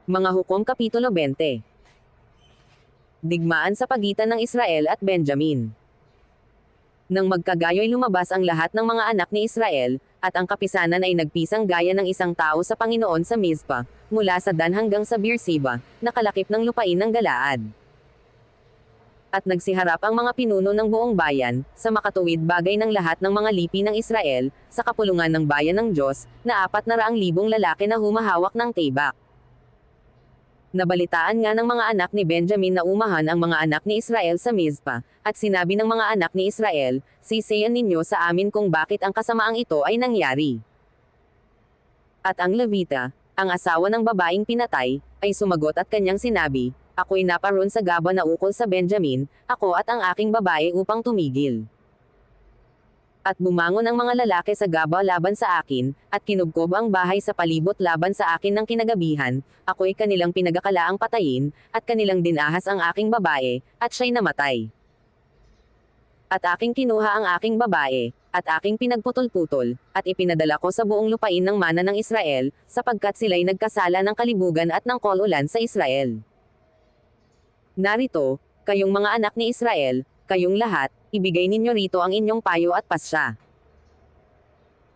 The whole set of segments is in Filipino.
Mga Hukom Kapitulo 20. Digmaan sa pagitan ng Israel at Benjamin. Nang magkagayoy lumabas ang lahat ng mga anak ni Israel, at ang kapisanan ay nagpisang gaya ng isang tao sa Panginoon sa Mizpa, mula sa Dan hanggang sa Beersheba, nakalakip ng lupain ng Galaad. At nagsiharap ang mga pinuno ng buong bayan, sa makatuwid bagay ng lahat ng mga lipi ng Israel, sa kapulungan ng bayan ng Diyos, na 400,000 lalaki na humahawak ng tibak. Nabalitaan nga ng mga anak ni Benjamin na umahan ang mga anak ni Israel sa Mizpa, at sinabi ng mga anak ni Israel, "Sisiyan ninyo sa amin kung bakit ang kasamaang ito ay nangyari." At ang Levita, ang asawa ng babaeng pinatay, ay sumagot at kanyang sinabi, "Ako'y naparoon sa Gaba na ukol sa Benjamin, ako at ang aking babae upang tumigil. At bumangon ang mga lalaki sa Gaba laban sa akin, at kinubkob ang bahay sa palibot laban sa akin ng kinagabihan, ako'y kanilang pinagakalaang patayin, at kanilang dinahas ang aking babae, at siya'y namatay. At aking kinuha ang aking babae, at aking pinagputol-putol, at ipinadala ko sa buong lupain ng mana ng Israel, sapagkat sila'y nagkasala ng kalibugan at ng kol-ulan sa Israel. Narito, kayong mga anak ni Israel, kayong lahat, ibigay ninyo rito ang inyong payo at pasya."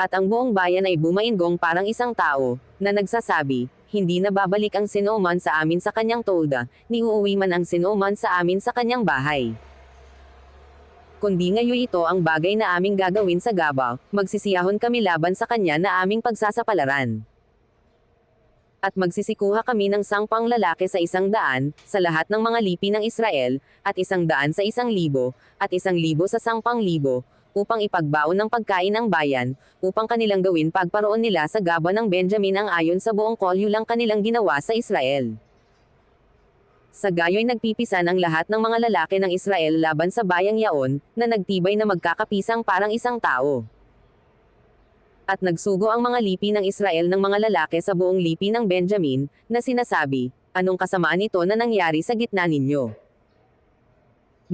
At ang buong bayan ay bumainggong parang isang tao, na nagsasabi, "Hindi na babalik ang sinuman sa amin sa kanyang tolda, ni uuwi man ang sinuman sa amin sa kanyang bahay. Kundi ngayon ito ang bagay na aming gagawin sa Gaba, magsisiyahon kami laban sa kanya na aming pagsasapalaran. At magsisikuha kami ng 10 lalaki sa 100, sa lahat ng mga lipi ng Israel, at 100 sa 1,000, at 1,000 sa 10,000, upang ipagbaon ng pagkain ang bayan, upang kanilang gawin pagparoon nila sa Gaba ng Benjamin ang ayon sa buong kolyulang kanilang ginawa sa Israel." Sa gayo'y nagpipisan ang lahat ng mga lalaki ng Israel laban sa bayang yaon, na nagtibay na magkakapisang parang isang tao. At nagsugo ang mga lipi ng Israel ng mga lalaki sa buong lipi ng Benjamin, na sinasabi, "Anong kasamaan ito na nangyari sa gitna ninyo?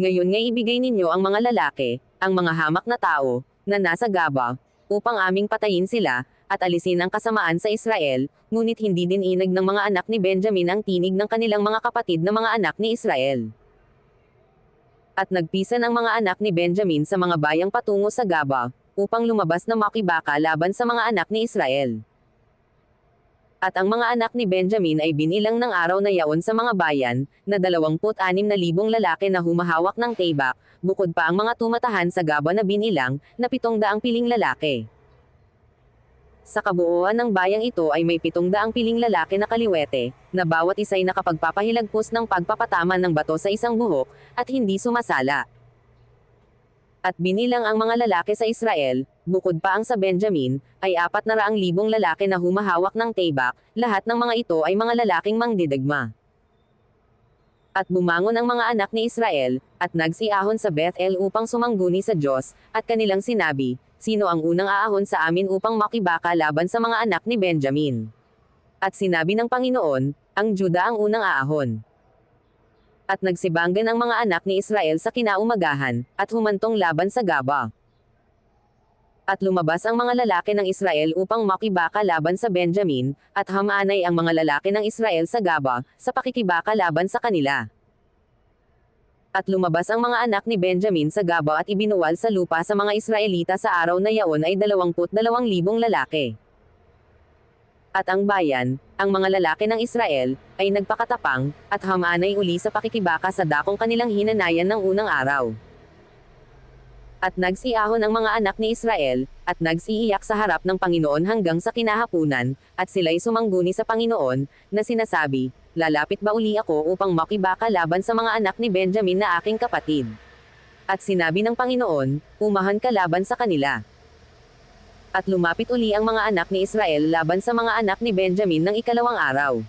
Ngayon nga ibigay ninyo ang mga lalaki, ang mga hamak na tao, na nasa Gaba, upang aming patayin sila, at alisin ang kasamaan sa Israel," ngunit hindi din inag ng mga anak ni Benjamin ang tinig ng kanilang mga kapatid na mga anak ni Israel. At nagpisan ang mga anak ni Benjamin sa mga bayang patungo sa Gaba, upang lumabas na makibaka laban sa mga anak ni Israel. At ang mga anak ni Benjamin ay binilang ng araw na yaon sa mga bayan, na 26,000 lalaki na humahawak ng tibak, bukod pa ang mga tumatahan sa Gaba na binilang, na 700 piling lalaki. Sa kabuuan ng bayang ito ay may 700 piling lalaki na kaliwete, na bawat isa'y nakapagpapahilagpos ng pagpapatama ng bato sa isang buhok, at hindi sumasala. At binilang ang mga lalaki sa Israel, bukod pa ang sa Benjamin, ay 400,000 lalaki na humahawak ng tibak, lahat ng mga ito ay mga lalaking mangdidagma. At bumangon ang mga anak ni Israel, at nagsiahon sa Bethel upang sumangguni sa Diyos, at kanilang sinabi, "Sino ang unang aahon sa amin upang makibaka laban sa mga anak ni Benjamin?" At sinabi ng Panginoon, "Ang Juda ang unang aahon." At nagsibanggan ang mga anak ni Israel sa kinaumagahan, at humantong laban sa Gaba. At lumabas ang mga lalaki ng Israel upang makibaka laban sa Benjamin, at hamanay ang mga lalaki ng Israel sa Gaba, sa pakikibaka laban sa kanila. At lumabas ang mga anak ni Benjamin sa Gaba at ibinuwal sa lupa sa mga Israelita sa araw na yaon ay 22,000 lalaki. At ang bayan, ang mga lalaki ng Israel, ay nagpakatapang, at hamanay uli sa pakikibaka sa dakong kanilang hinanayan ng unang araw. At nagsiahon ang mga anak ni Israel, at nagsiiyak sa harap ng Panginoon hanggang sa kinahapunan, at sila'y sumangguni sa Panginoon, na sinasabi, "Lalapit ba uli ako upang makibaka laban sa mga anak ni Benjamin na aking kapatid?" At sinabi ng Panginoon, "Umahan ka laban sa kanila." At lumapit uli ang mga anak ni Israel laban sa mga anak ni Benjamin ng ikalawang araw.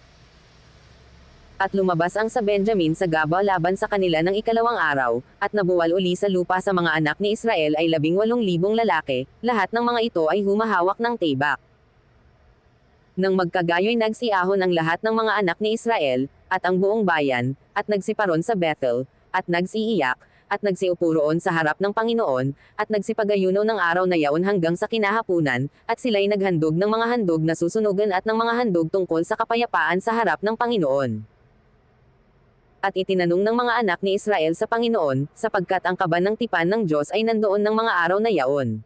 At lumabas ang sa Benjamin sa Gaba laban sa kanila ng ikalawang araw, at nabuwal uli sa lupa sa mga anak ni Israel ay 18,000 lalaki, lahat ng mga ito ay humahawak ng tibak. Nang magkagayoy nagsiahon ang lahat ng mga anak ni Israel, at ang buong bayan, at nagsiparon sa Bethel, at nagsiiyak, at nagsiupo roon sa harap ng Panginoon, at nagsipagayuno ng araw na yaon hanggang sa kinahapunan, at sila'y naghandog ng mga handog na susunugan at ng mga handog tungkol sa kapayapaan sa harap ng Panginoon. At itinanong ng mga anak ni Israel sa Panginoon, sapagkat ang kaban ng tipan ng Diyos ay nandoon ng mga araw na yaon.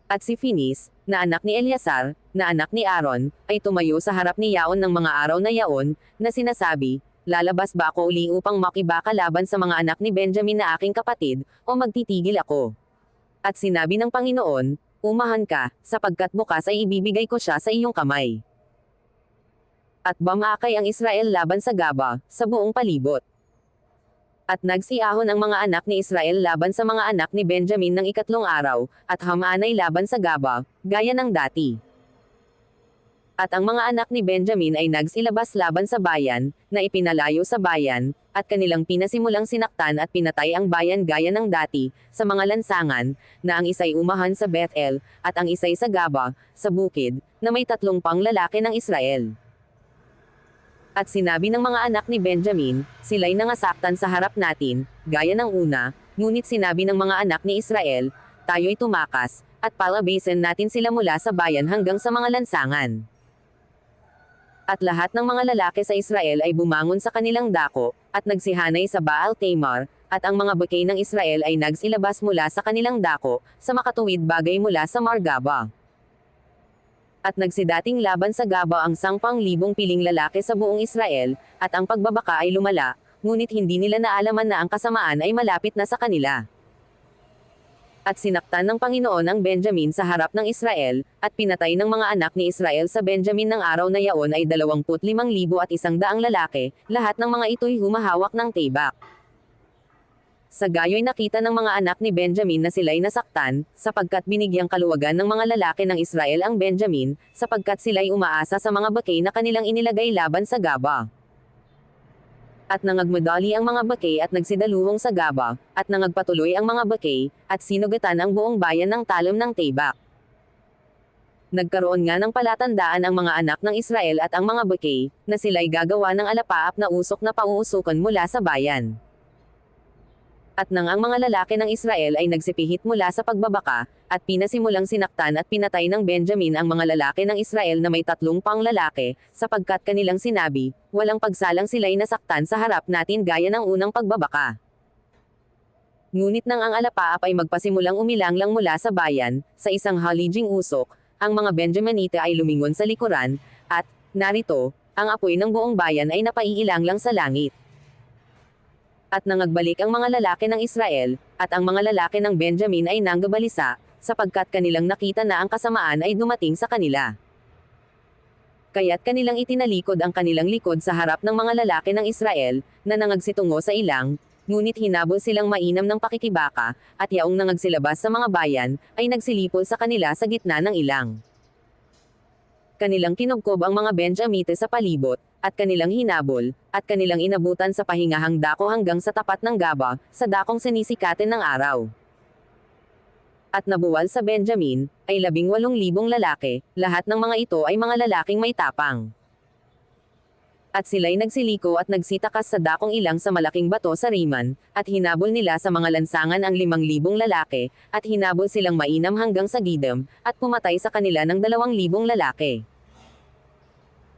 At si Finis, na anak ni Eleazar, na anak ni Aaron, ay tumayo sa harap ni Yaon ng mga araw na yaon, na sinasabi, lalabas ba ako uli upang makibaka laban sa mga anak ni Benjamin na aking kapatid, o magtitigil ako? At sinabi ng Panginoon, umahan ka, sapagkat bukas ay ibibigay ko siya sa iyong kamay. At bumakay ang Israel laban sa Gaba, sa buong palibot. At nagsiahon ang mga anak ni Israel laban sa mga anak ni Benjamin ng ikatlong araw, at Hamanay laban sa Gaba, gaya ng dati. At ang mga anak ni Benjamin ay nagsilabas laban sa bayan, na ipinalayo sa bayan, at kanilang pinasimulang sinaktan at pinatay ang bayan gaya ng dati, sa mga lansangan, na ang isa'y umahan sa Bethel, at ang isa'y sa Gaba, sa bukid, na may 3 pang lalaki ng Israel. At sinabi ng mga anak ni Benjamin, sila'y nangasaktan sa harap natin, gaya ng una, ngunit sinabi ng mga anak ni Israel, tayo'y tumakas, at palabasin natin sila mula sa bayan hanggang sa mga lansangan. At lahat ng mga lalaki sa Israel ay bumangon sa kanilang dako, at nagsihanay sa Baal Tamar, at ang mga bukay ng Israel ay nagsilabas mula sa kanilang dako, sa makatuwid bagay mula sa Margaba. At nagsidating laban sa Gaba ang 10,000 piling lalaki sa buong Israel, at ang pagbabaka ay lumala, ngunit hindi nila naalaman na ang kasamaan ay malapit na sa kanila. At sinaktan ng Panginoon ang Benjamin sa harap ng Israel, at pinatay ng mga anak ni Israel sa Benjamin ng araw na yaon ay 25,100 lalaki, lahat ng mga ito'y humahawak ng tibak. Sa gayo'y nakita ng mga anak ni Benjamin na sila'y nasaktan, sapagkat binigyang kaluwagan ng mga lalaki ng Israel ang Benjamin, sapagkat sila'y umaasa sa mga bakay na kanilang inilagay laban sa Gaba. At nangagmadali ang mga bakay at nagsidaluhong sa Gaba, at nangagpatuloy ang mga bakay, at sinugatan ang buong bayan ng talam ng tibak. Nagkaroon nga ng palatandaan ang mga anak ng Israel at ang mga bakay, na sila'y gagawa ng alapaap na usok na pauusukan mula sa bayan. At nang ang mga lalaki ng Israel ay nagsipihit mula sa pagbabaka, at pinasimulang sinaktan at pinatay ng Benjamin ang mga lalaki ng Israel na may 3 pang lalaki, sapagkat kanilang sinabi, walang pagsalang sila'y nasaktan sa harap natin gaya ng unang pagbabaka. Ngunit nang ang alapaap ay magpasimulang umilang mula sa bayan, sa isang halijing usok, ang mga Benjaminite ay lumingon sa likuran, at, narito, ang apoy ng buong bayan ay napaiilang sa langit. At nangagbalik ang mga lalaki ng Israel, at ang mga lalaki ng Benjamin ay nanggabalisa, sapagkat kanilang nakita na ang kasamaan ay dumating sa kanila. Kaya't kanilang itinalikod ang kanilang likod sa harap ng mga lalaki ng Israel, na nangagsitungo sa ilang, ngunit hinabol silang mainam ng pakikibaka, at yaong nangagsilabas sa mga bayan, ay nagsilipol sa kanila sa gitna ng ilang. Kanilang kinubkob ang mga Benjamite sa palibot, at kanilang hinabol, at kanilang inabutan sa pahingahang dako hanggang sa tapat ng Gaba, sa dakong sinisikatin ng araw. At nabuwal sa Benjamin, ay 18,000 lalaki, lahat ng mga ito ay mga lalaking may tapang. At sila'y nagsiliko at nagsitakas sa dakong ilang sa malaking bato sa Riman, at hinabol nila sa mga lansangan ang 5,000 lalaki, at hinabol silang mainam hanggang sa Gidem, at pumatay sa kanila ng 2,000 lalaki.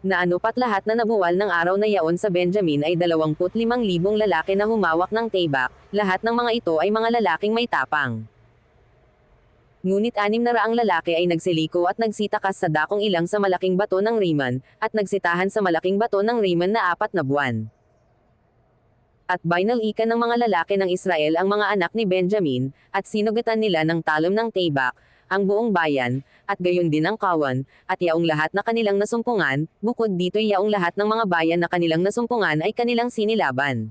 Naanupat lahat na nabuwal ng araw na yaon sa Benjamin ay 25,000 lalaki na humawak ng tibak, lahat ng mga ito ay mga lalaking may tapang. Ngunit 600 lalaki ay nagsiliko at nagsitakas sa dakong ilang sa malaking bato ng Riman, at nagsitahan sa malaking bato ng Riman na 4 na buwan. At binalikan ng mga lalaki ng Israel ang mga anak ni Benjamin, at sinugatan nila ng talam ng tibak, ang buong bayan, at gayon din ang kawan, at yaong lahat na kanilang nasumpungan, bukod dito'y yaong lahat ng mga bayan na kanilang nasumpungan ay kanilang sinilaban.